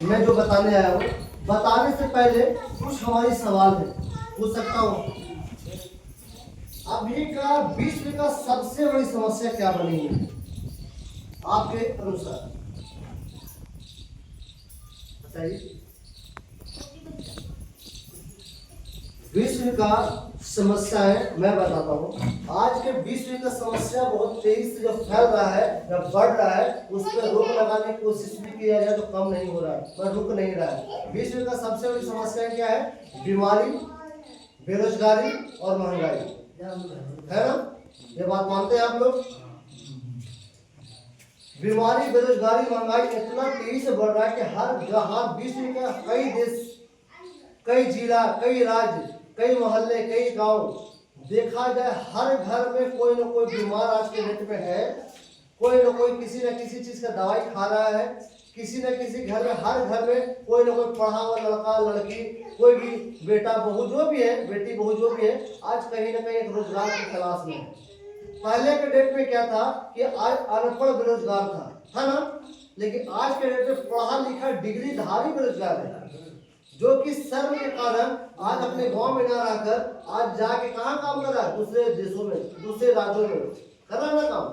मैं जो बताने आया हूँ, बताने से पहले कुछ हमारी सवाल है, पूछ सकता हूँ? अभी का विश्व का सबसे बड़ी समस्या क्या बनी है आपके अनुसार? बताइए। विश्व का समस्याएं मैं बताता हूँ। आज के विश्व का समस्या बहुत तेजी से जो फैल रहा है या बढ़ रहा है, उस पर रोक लगाने की कोशिश भी किया जाए तो कम नहीं हो रहा है, पर रुक नहीं रहा है। विश्व का सबसे बड़ी समस्या क्या है? बीमारी, बेरोजगारी और महंगाई, है ना? ये बात मानते हैं आप लोग? बीमारी, बेरोजगारी, महंगाई इतना तेजी से बढ़ रहा है कि हर जहां विश्व का कई देश, कई जिला, कई राज्य, कई मोहल्ले, कई गांव, देखा जाए हर घर में कोई ना कोई बीमार आज के डेट में है। कोई ना कोई किसी न किसी चीज का दवाई खा रहा है। किसी न किसी घर में, हर घर में कोई ना कोई पढ़ा हुआ लड़का, लड़की, कोई भी बेटा, बहू जो भी है, बेटी, बहू जो भी है, आज कहीं ना कहीं एक रोजगार की तलाश में है। पहले के डेट में क्या था कि आज अनपढ़ बेरोजगार था ना? लेकिन आज के डेट में पढ़ा लिखा डिग्रीधारी बेरोजगार है, जो कि शर्म के कारण आज अपने गांव में ना रहकर आज जाके कहाँ काम कर रहा है? दूसरे देशों में, दूसरे राज्यों में कर रहा है ना काम।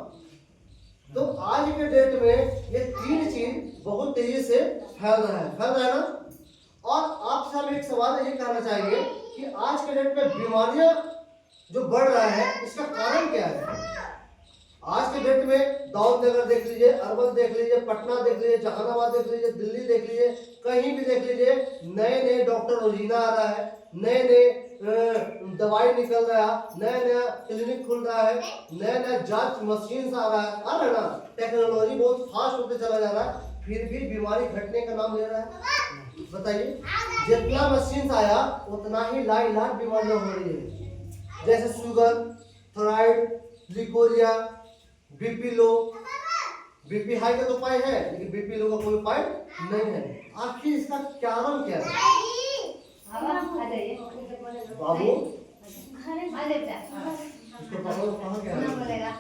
तो आज के डेट में ये तीन चीज बहुत तेजी से फैल रहा है ना? और आपसे हम एक सवाल ये कहना चाहेंगे कि आज के डेट में बीमारियां जो बढ़ रहा है, इसका कारण क्या है? आज के डेट में दाऊदनगर देख लीजिए, अरवल देख लीजिए, पटना देख लीजिए, जहानाबाद देख लीजिए, दिल्ली देख लीजिए, कहीं भी देख लीजिए, नए नए डॉक्टर रोजीना आ रहा है, नए नए दवाई निकल रहा है, नया नया क्लिनिक खुल रहा है, नया नया जांच मशीन आ रहा है ना? टेक्नोलॉजी बहुत फास्ट होते चला जा रहा है, फिर भी बीमारी घटने का नाम ले रहा है। बताइए, जितना मशीन आया उतना ही लाइलाज बीमारियां हो रही है, जैसे sugar, thyroid, leucorrhoea, BP low. BP high का तो उपाय है, लेकिन बीपी लो का कोई उपाय नहीं है। आखिर इसका कारण क्या है? बाबू इसको पापा कहाँ गया? नहीं बोलेगा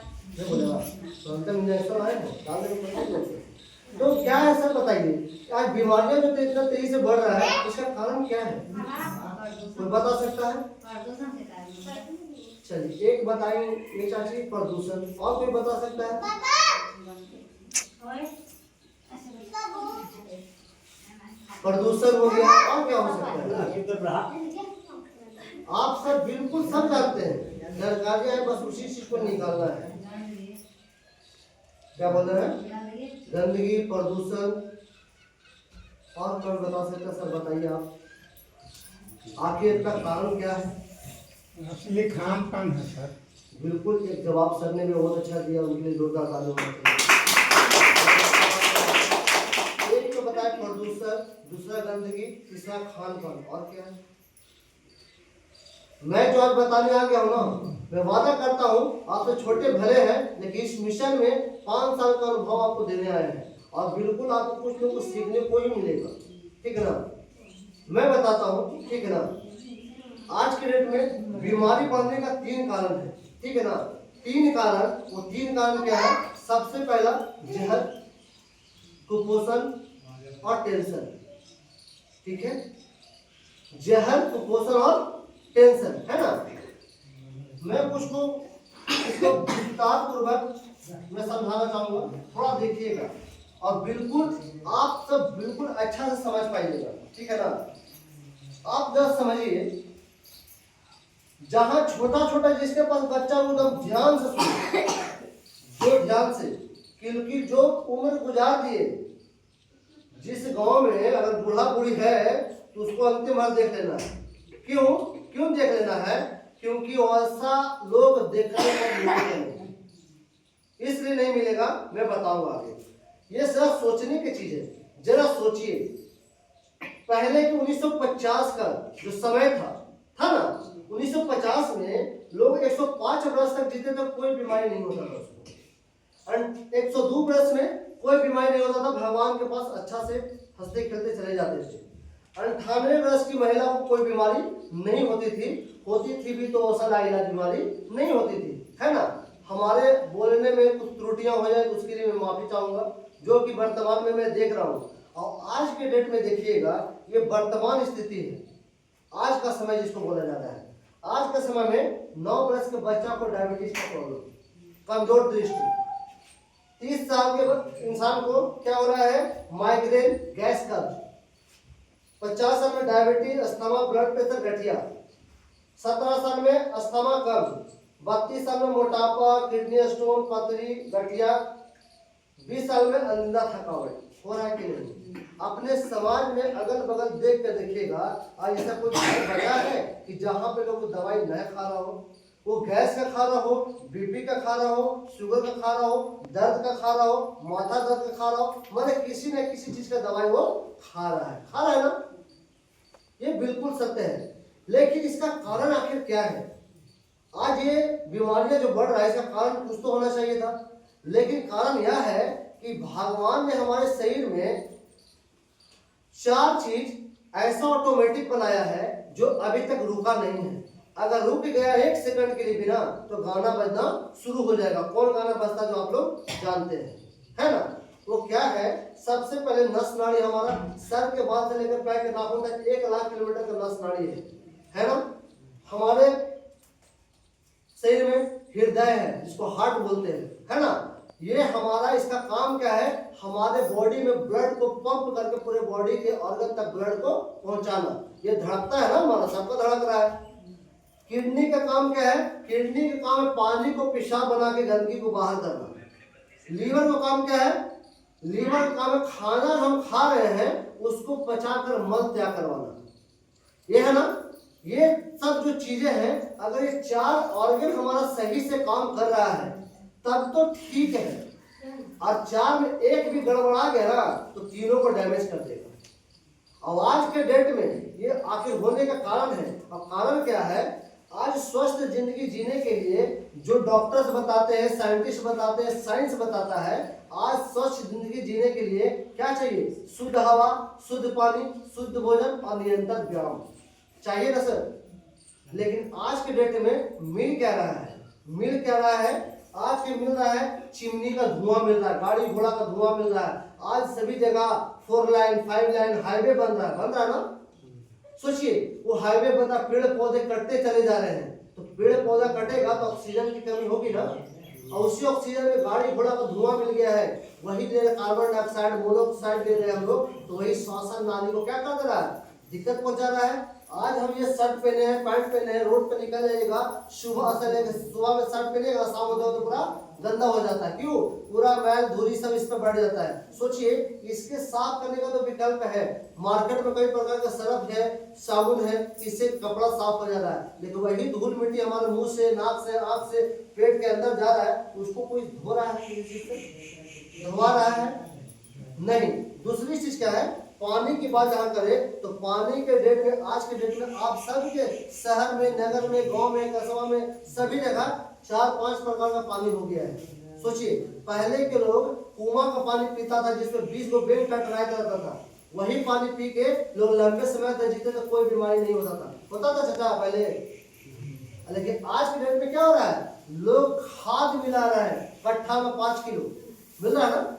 तो अंदर इंजेक्शन आए हैं, डाल देंगे। तो क्या है सर, बताइए। आज बीमारियां जो इतना तेजी से बढ़ रहा है, इसका कारण क्या है? कोई बता सकता है? चलिए एक बताइए, ये चाची, प्रदूषण। और कोई बता सकता है? प्रदूषण हो गया, और क्या हो सकता है? आप सब बिल्कुल सब जानते हैं, जानकारी है, बस उसी चीज को निकालना है। क्या बोल रहे हैं? गंदगी, प्रदूषण, और कौन बता सकता है? सर बताइए आप, आखिर इसका कारण क्या है? असली खान पान है सर। बिल्कुल, एक जवाब सर ने भी बहुत अच्छा दिया, उनके लिए जोरदार ताली होनी चाहिए। एक तो बताया प्रदूषण, दूसरा गंदगी, तीसरा खान पान, और क्या है? मैं जो आज बताने आ गया हूँ ना, मैं वादा करता हूँ आपसे छोटे भले हैं, लेकिन इस मिशन में 5 साल का अनुभव आपको देने आए हैं, और बिल्कुल आपको कुछ न कुछ सीखने को ही मिलेगा, ठीक है ना? मैं बताता हूँ, ठीक है ना? आज के डेट में बीमारी बढ़ने का 3 कारण है, ठीक है ना? 3 कारण, वो 3 कारण क्या है? सबसे पहला जहर, कुपोषण और टेंशन, ठीक है? जहर, कुपोषण और टेंशन, है ना? मैं कुछ को इसको विस्तार पूर्वक मैं समझाना चाहूंगा, थोड़ा देखिएगा, और बिल्कुल आप सब बिल्कुल अच्छा से समझ पाइएगा, ठीक है ना? आप जरा समझिए, जहां छोटा छोटा जिसके पास बच्चा एकदम ध्यान से सुने, जो ध्यान से, क्योंकि जो उम्र गुजार दिए, जिस गांव में अगर बूढ़ा बूढ़ी है तो उसको अंतिम हाल देख लेना है। क्यों देख लेना है? क्योंकि वैसा लोग देखने को मिलेगा, इसलिए नहीं मिलेगा, मैं बताऊंगा आगे। ये सब सोचने की चीज है, जरा सोचिए। पहले के 1950 का जो समय था ना, 1950 में लोग 105 वर्ष तक जीते तो कोई बीमारी नहीं होता था उसको, और 102 वर्ष में कोई बीमारी नहीं होता था, भगवान के पास अच्छा से हंसते खेलते चले जाते थे। 98 वर्ष की महिला को कोई बीमारी नहीं होती थी भी तो औसत इलाज बीमारी नहीं होती थी, है ना? हमारे बोलने में कुछ त्रुटियां हो जाए तो उसके लिए मैं माफी चाहूंगा, जो कि वर्तमान में मैं देख रहा हूँ। और आज के डेट में देखिएगा, ये वर्तमान स्थिति है, आज का समय जिसको बोला जाता है। आज के समय में 9 वर्ष के बच्चा को डायबिटीज का प्रॉब्लम, कमजोर दृष्टि, 30 साल के इंसान को क्या हो रहा है, माइग्रेन, गैस कब्ज, 50 साल में डायबिटीज, अस्थमा, ब्लड प्रेशर, गठिया, 17 साल में अस्थमा, कब्ज, 32 साल में मोटापा, किडनी स्टोन, पथरी, गठिया, 20 साल में अंधा थकावट। हो रहा है कि नहीं? अपने समाज में अगल बगल देख कर देखिएगा, आज ऐसा कोई बचा है कि जहाँ पे लोग दवाई न खा रहा हो, वो गैस का खा रहा हो, बीपी का खा रहा हो, शुगर का खा रहा हो, दर्द का खा रहा हो, माथा दर्द का खा रहा हो, माने किसी न किसी चीज का दवाई वो खा रहा है ना? ये बिल्कुल सत्य है। लेकिन इसका कारण आखिर क्या है? आज ये बीमारियां जो बढ़ रहा है, इसका कारण कुछ तो होना चाहिए था, लेकिन कारण यह है कि भगवान ने हमारे शरीर में 4 चीज ऐसा ऑटोमेटिक बनाया है जो अभी तक रुका नहीं है। अगर रुक गया 1 सेकंड के लिए भी ना, तो गाना बजना शुरू हो जाएगा। कौन गाना बजता जो आप लोग जानते हैं, है ना? वो क्या है? सबसे पहले नस नाड़ी, हमारा सर के बाद से लेकर पैर के नाखून तक 1 लाख किलोमीटर का नस नाड़ी है ना? हमारे शरीर में हृदय है, जिसको हार्ट बोलते हैं, है ना? ये हमारा, इसका काम क्या है? हमारे बॉडी में ब्लड को पंप करके पूरे बॉडी के ऑर्गन तक ब्लड को पहुंचाना। ये धड़कता है ना, हमारा सबका धड़क रहा है। किडनी का काम क्या है? किडनी का काम है पानी को पेशाब बना के गंदगी को बाहर करना। लीवर का काम क्या है? लीवर का काम है खाना हम खा रहे हैं उसको पचाकर मल त्याग करवाना। ये है ना? ये सब जो चीजें हैं, अगर ये 4 ऑर्गन हमारा सही से काम कर रहा है तब तो ठीक है, और 4 में 1 भी गड़बड़ा गया ना तो तीनों को डैमेज कर देगा। और आज के डेट में ये आखिर होने का कारण है। और कारण क्या है? आज स्वस्थ जिंदगी जीने के लिए जो डॉक्टर्स बताते हैं, साइंटिस्ट बताते हैं, साइंस बताता है, आज स्वस्थ जिंदगी जीने के लिए क्या चाहिए? शुद्ध हवा, शुद्ध पानी, शुद्ध भोजन और निरंतर व्यायाम चाहिए ना सर? लेकिन आज के डेट में मिल क्या रहा है? मिल क्या रहा है? आज के मिल रहा है चिमनी का धुआं मिल रहा है, गाड़ी घोड़ा का धुआं मिल रहा है। आज सभी जगह 4 लाइन 5 लाइन हाईवे बन रहा है ना? सोचिए, वो हाईवे बन रहा, पेड़ पौधे कटते चले जा रहे हैं, तो पेड़ पौधा कटेगा तो ऑक्सीजन की कमी होगी ना, और उसी ऑक्सीजन में गाड़ी घोड़ा का धुआं मिल गया है, वही दे रहे कार्बन डाइऑक्साइड, मोनोऑक्साइड दे रहे हैं हम लोग, तो वही श्वसन नाली को क्या कर दे रहा है? दिक्कत पहुंचा रहा है। आज हम ये शर्ट पहने हैं, पैंट पहने हैं, रोड पे निकल जाइएगा, सुबह से लेकर सुबह में शर्ट पहनेगा, शाम हो जाए तो पूरा गंदा हो जाता है। क्यों? पूरा मैल धूली सब इस पे बढ़ जाता है। सोचिए, इसके साफ करने का तो विकल्प है, मार्केट में कई प्रकार का सरफ है, साबुन है, इससे कपड़ा साफ हो जा रहा है, लेकिन वही धूल मिट्टी हमारे मुंह से, नाक से, आंख से, पेट के अंदर जा रहा है, उसको कोई धो रहा है? धोवा रहा है? नहीं। दूसरी चीज क्या है? पानी की बात जहाँ करें तो पानी के डेट में, आज के डेट में आप सबके शहर में, नगर में, गांव में, कस्बा में, सभी जगह 4-5 प्रकार का पानी हो गया है। सोचिए, पहले के लोग कुआं का पानी पीता था जिसमें 20 गो बेल टकराया करता था, वही पानी पी के लोग लंबे समय तक जीते थे, कोई बीमारी नहीं होता था चाचा पहले। लेकिन आज के डेट में क्या हो रहा है? लोग खाद मिला रहे हैं, कट्ठा में 5 किलो मिल रहा है ना?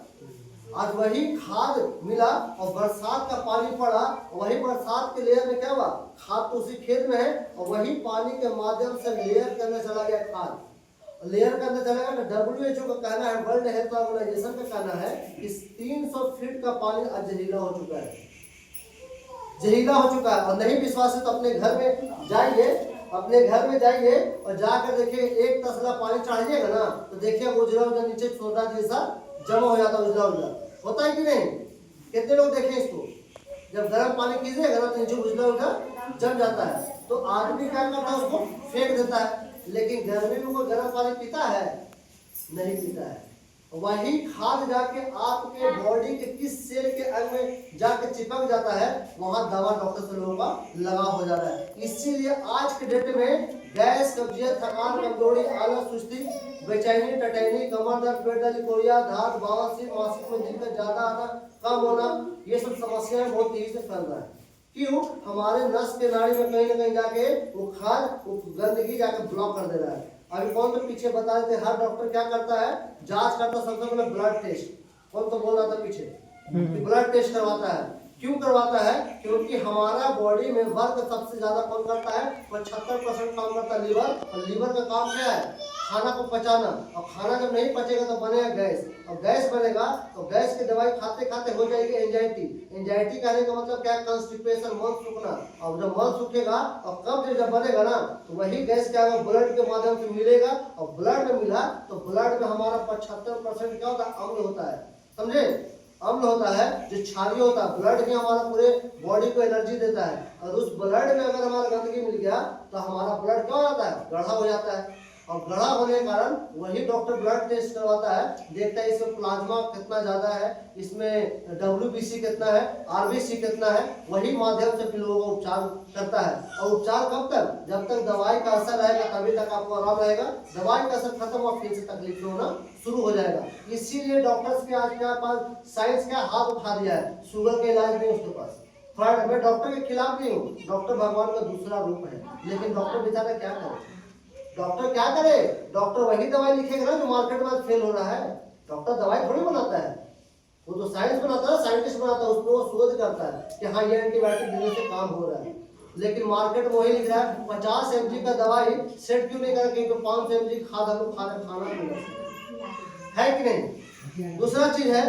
आज वही खाद मिला और बरसात का पानी पड़ा, वही बरसात के लेयर में क्या हुआ? खाद तो उसी खेत में है, और वही पानी के माध्यम से लेयर के अंदर चला गया खाद। लेयर के अंदर चला गया। WHO का कहना है, वर्ल्ड हेल्थ ऑर्गेनाइजेशन का कहना है कि 300 फीट का पानी आज जहरीला हो चुका है, जहरीला हो चुका है। और नहीं विश्वास है तो अपने घर में जाइए, अपने घर में जाइए और जाकर देखिए, 1 तसला पानी चढ़ाइएगा ना तो देखिए उजला उजला नीचे सोना जैसा जमा हो जाता है, उजला उजला होता है कि नहीं? कितने लोग देखें इसको? जब गर्म पानी कीजिएगा ना तो नीचे उजला उजला जम जाता है, तो आदमी क्या करता है? उसको फेंक देता है। लेकिन गर्मी में कोई गर्म पानी पीता है? नहीं पीता है। वही खाद जाके आपके बॉडी के किस सेल के अंग में जाके चिपक जाता है, वहां दवा डॉक्टर से लोगों का लगा हो जा रहा है। इसीलिए आज के डेट में गैस, कब्जियत, थकान, कमजोरी, आलस, सुस्ती, बेचैनी, टटैनी, कमर दर्द, पेट दर्द, कोरिया, धात, बवासीर, मासिक में दिक्कत ज्यादा आना, कम होना, ये सब समस्याएं बहुत तेजी से फैल रहा है। क्यों? हमारे नस के नाड़ी में कहीं ना कहीं जाके वो खाद, वो गंदगी जाके ब्लॉक कर दे रहा है। अभी कौन तो पीछे बता रहे थे, हर डॉक्टर क्या करता है? जांच करता सबसे पहले ब्लड टेस्ट। कौन तो बोल रहा था पीछे? कि ब्लड टेस्ट करवाता है। क्यों करवाता है? क्योंकि हमारा बॉडी में वर्क सबसे ज्यादा कौन करता है? 75% काम करता है लीवर। और लीवर का काम क्या है? खाना को पचाना। और खाना जब नहीं पचेगा तो बनेगा गैस, और गैस बनेगा तो गैस की दवाई खाते खाते हो जाएगी एंजाइटी। एंजाइटी कहने का मतलब क्या है? कॉन्स्टिपेशन, मल सूखना। और जब मल सूखेगा और कब्ज जब बनेगा ना, तो वही गैस क्या होगा? ब्लड के माध्यम से मिलेगा, और ब्लड में मिला तो ब्लड में हमारा 75% क्या होता है? अम्ल होता है। समझे? अम्ल होता है जो क्षारीय होता है। ब्लड ही हमारा पूरे बॉडी को एनर्जी देता है, और उस ब्लड में अगर हमारा गंदगी मिल गया तो हमारा ब्लड क्या हो जाता है? गाढ़ा हो जाता है। और गाढ़ा होने के कारण वही डॉक्टर ब्लड टेस्ट करवाता है, देखता है इसमें प्लाज्मा कितना ज्यादा है, इसमें WBC कितना है, RBC कितना है। वही माध्यम से फिर लोगों को उपचार करता है। और उपचार कब तक? जब तक दवाई का असर रहेगा तभी तक आपको आराम रहेगा। दवाई का असर खत्म हुआ फिर से तकलीफ होना शुरू हो जाएगा। इसीलिए डॉक्टर्स के आज क्या पास साइंस का हाथ उठा दिया है। शुगर का इलाज नहीं उसके पास। थर्ड, मैं डॉक्टर के खिलाफ नहीं हूँ, डॉक्टर भगवान का दूसरा रूप है, लेकिन डॉक्टर बेचारा क्या करे? डॉक्टर क्या करे? डॉक्टर वही दवाई लिखेगा ना जो मार्केट में फेल हो रहा है। डॉक्टर दवाई थोड़ी बनाता है, वो तो साइंस बनाता है, साइंटिस्ट बनाता है, उसमें वो शोध करता है कि हाँ ये एंटीबायोटिक देने से काम हो रहा है। लेकिन मार्केट में वही लिख रहा है 50 mg का दवाई सेट क्यों नहीं कर, क्योंकि 500 mg खाद हम लोग खाना है कि नहीं? दूसरा चीज है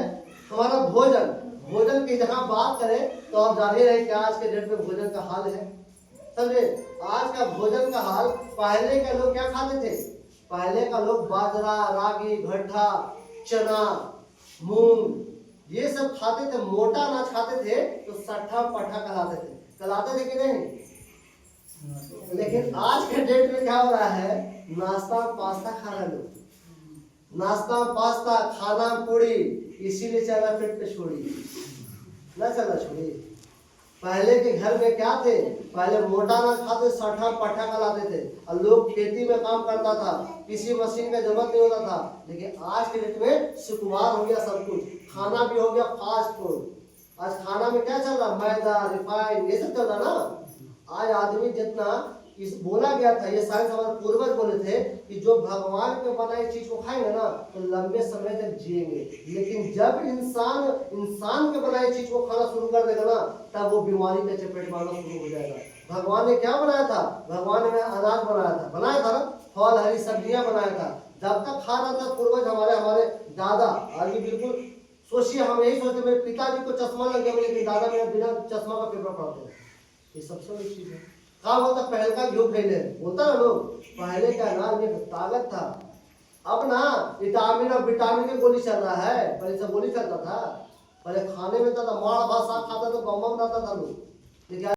तुम्हारा भोजन। भोजन की जहाँ बात करें तो आप जान ही रहे कि आज के डेट में भोजन का हाल है। समझे? आज का भोजन का हाल, पहले के लोग क्या खाते थे? पहले का लोग बाजरा, रागी, भट्टा, चना, मूंग ये सब खाते थे, मोटा अनाज खाते थे, तो सट्ठा पट्ठा कहलाते थे कि नहीं? लेकिन आज के डेट में क्या हो रहा है? नाश्ता पास्ता खा रहे लोग, नाश्ता पास्ता, खाना पूड़ी, इसीलिए चला पेट पे छोड़ी ना, चला छोड़ी। पहले के घर में क्या थे? पहले मोटा अनाज खाते, सट्ठा पट्ठा खिलाते थे, और लोग खेती में काम करता था, किसी मशीन का जरूरत नहीं होता था। लेकिन आज के डेट में सुकुमार हो गया सब कुछ, खाना भी हो गया फास्ट फूड। आज खाना में क्या चल रहा? मैदा, रिफाइंड, ये सब चल रहा ना। आज आदमी जितना इस बोला गया था, ये साइंस हमारे पूर्वज बोले थे कि जो भगवान के बनाई चीज को खाएंगे ना तो लंबे समय तक जिएंगे। लेकिन जब इंसान के बनाई चीज को खाना शुरू कर देगा ना, तब वो बीमारी के चपेट में आना शुरू हो जाएगा। भगवान ने क्या बनाया था? भगवान ने अनाज बनाया था ना, फल हरी सब्जियां बनाया था। जब तक खा रहा था पूर्वज हमारे दादा, आज भी बिल्कुल सोचिए, हम यही सोचते मेरे पिताजी को चश्मा लग गया, लेकिन दादा मेरा बिना चश्मा का पेपर पढ़ते हैं। ये सबसे बड़ी चीज है। कहा बोलता पहले का घी फैले बोलता ना लोग, पहले का अनाज में ताकत था। अब ना विटामिन की गोली चल रहा है, पहले सब गोली चलता था। पहले खाने में था माड़ भात साग खाता तो बम रहता था लोग, लेकिन